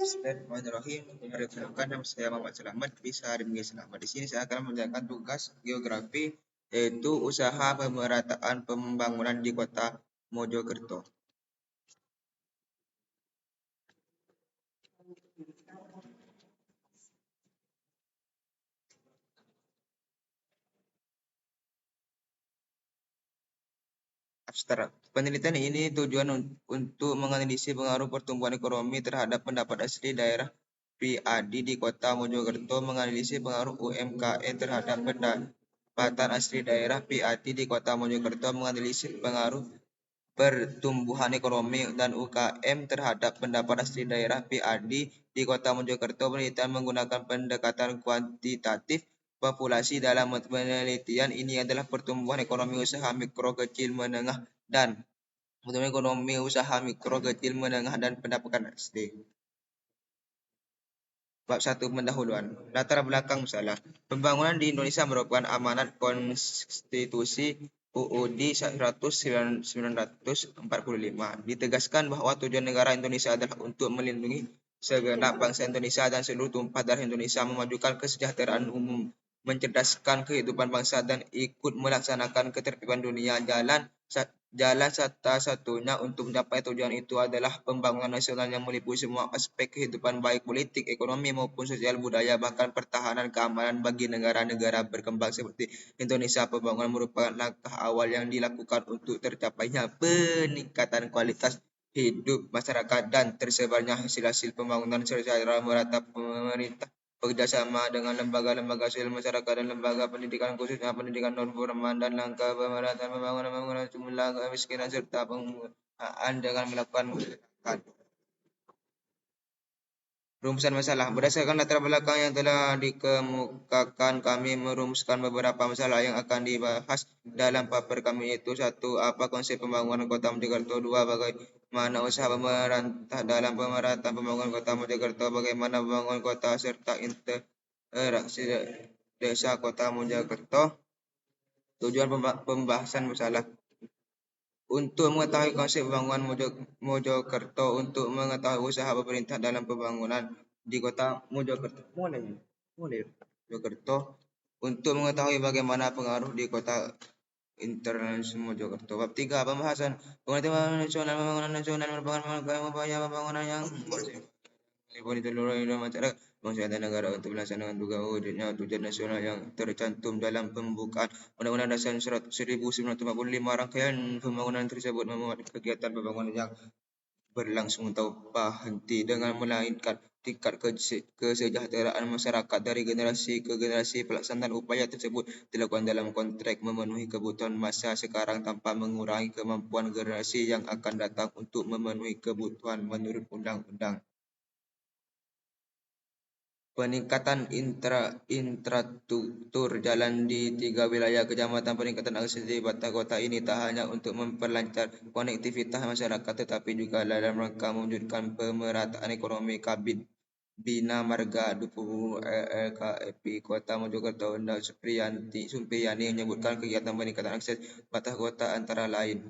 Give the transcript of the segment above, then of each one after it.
Bismillahirrahmanirrahim. Perkenalkan nama saya Muhammad Selamat, bisa dipanggil Selamat. Di sini saya akan mengerjakan tugas geografi, yaitu usaha pemerataan pembangunan di kota Mojokerto. Abstrak. Penelitian ini tujuan untuk menganalisis pengaruh pertumbuhan ekonomi terhadap pendapat asli daerah PAD di kota Mojokerto, menganalisis pengaruh UMKM terhadap pendapatan asli daerah PAD di kota Mojokerto, menganalisis pengaruh pertumbuhan ekonomi dan UKM terhadap pendapat asli daerah PAD di kota Mojokerto. Penelitian menggunakan pendekatan kuantitatif populasi. Dalam penelitian ini adalah pertumbuhan ekonomi usaha mikro, kecil, menengah, dan pertumbuhan ekonomi usaha mikro, kecil, menengah, dan pendapatan asli. Bab 1. Pendahuluan. Latar belakang masalah. Pembangunan di Indonesia merupakan amanat konstitusi UUD 1945. Ditegaskan bahwa tujuan negara Indonesia adalah untuk melindungi segenap bangsa Indonesia dan seluruh tumpah darah Indonesia, memajukan kesejahteraan umum, mencerdaskan kehidupan bangsa, dan ikut melaksanakan ketertiban dunia. Jalan satu-satunya untuk mencapai tujuan itu adalah pembangunan nasional yang meliputi semua aspek kehidupan, baik politik, ekonomi, maupun sosial, budaya, bahkan pertahanan keamanan bagi negara-negara berkembang seperti Indonesia. Pembangunan merupakan langkah awal yang dilakukan untuk tercapainya peningkatan kualitas hidup masyarakat dan tersebarnya hasil-hasil pembangunan secara merata. Pemerintah bekerjasama dengan lembaga-lembaga sosial masyarakat dan lembaga pendidikan, khususnya pendidikan non-formal, dan langkah pemerataan pembangunan jumlah kemiskinan serta penggunaan dengan melakukan rumusan masalah. Berdasarkan latar belakang yang telah dikemukakan, kami merumuskan beberapa masalah yang akan dibahas dalam paper kami, yaitu 1. Apa konsep pembangunan kota Mojokerto? 2. Bagaimana usaha pemerintah dalam pemerataan pembangunan kota Mojokerto? Bagaimana pembangunan kota serta interaksi desa kota Mojokerto? Tujuan pembahasan masalah. Untuk mengetahui konsep pembangunan Mojokerto, untuk mengetahui usaha pemerintah dalam pembangunan di kota Mojokerto, Mojokerto, untuk mengetahui bagaimana pengaruh di kota internasional Mojokerto. Bab 3. Pembahasan pembangunan nasional merupakan upaya pembangunan yang meliputi seluruh masyarakat bangsa dan negara untuk melaksanakan tugas wujudnya tujuan nasional yang tercantum dalam pembukaan Undang-Undang Dasar 1945. Rangkaian pembangunan tersebut memuat kegiatan pembangunan yang berlangsung tanpa henti dengan menaikkan tingkat kesejahteraan masyarakat dari generasi ke generasi. Pelaksanaan upaya tersebut dilakukan dalam konteks memenuhi kebutuhan masa sekarang tanpa mengurangi kemampuan generasi yang akan datang untuk memenuhi kebutuhan menurut undang-undang. Peningkatan infrastruktur jalan di 3 wilayah kecamatan. Peningkatan akses di batas kota ini tak hanya untuk memperlancar konektivitas masyarakat, tetapi juga dalam rangka mewujudkan pemerataan ekonomi. Kabid Bina Marga Dupu LKP Kota Mojokerto Unda Supriyani menyebutkan kegiatan peningkatan akses batas kota antara lain.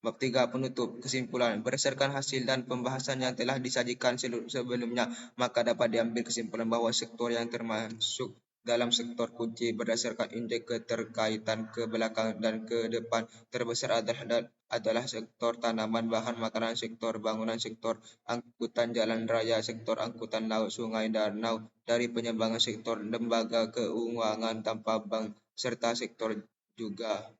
Bab 3. Penutup. Kesimpulan. Berdasarkan hasil dan pembahasan yang telah disajikan sebelumnya, maka dapat diambil kesimpulan bahwa sektor yang termasuk dalam sektor kunci berdasarkan indeks keterkaitan ke belakang dan ke depan terbesar adalah sektor tanaman bahan makanan, sektor bangunan, sektor angkutan jalan raya, sektor angkutan laut, sungai, danau, dari penyembangan, sektor lembaga keuangan tanpa bank, serta sektor juga.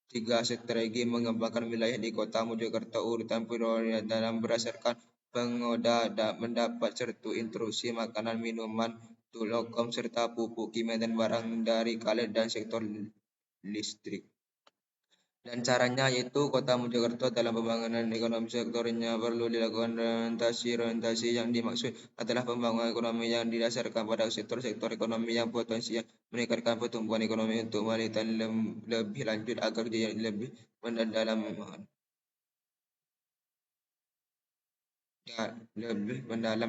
3. Strategi mengembangkan wilayah di kota Mojokerto. Urutan prioritas dalam berdasarkan pengoda mendapat serta intrusi makanan, minuman, telekom, serta pupuk kimia dan barang dari karet dan sektor listrik. Dan caranya yaitu kota Mojokerto dalam pembangunan ekonomi sektornya perlu dilakukan orientasi yang dimaksud adalah pembangunan ekonomi yang didasarkan pada sektor-sektor ekonomi yang potensial meningkatkan pertumbuhan ekonomi untuk meneliti lebih lanjut agar dia lebih mendalam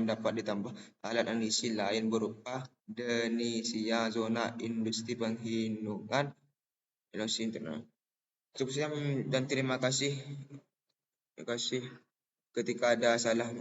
dapat ditambah alat analisis lain berupa definisi zona industri penghitungan inovasi internal. Cukup sekian dan terima kasih. Ketika ada salah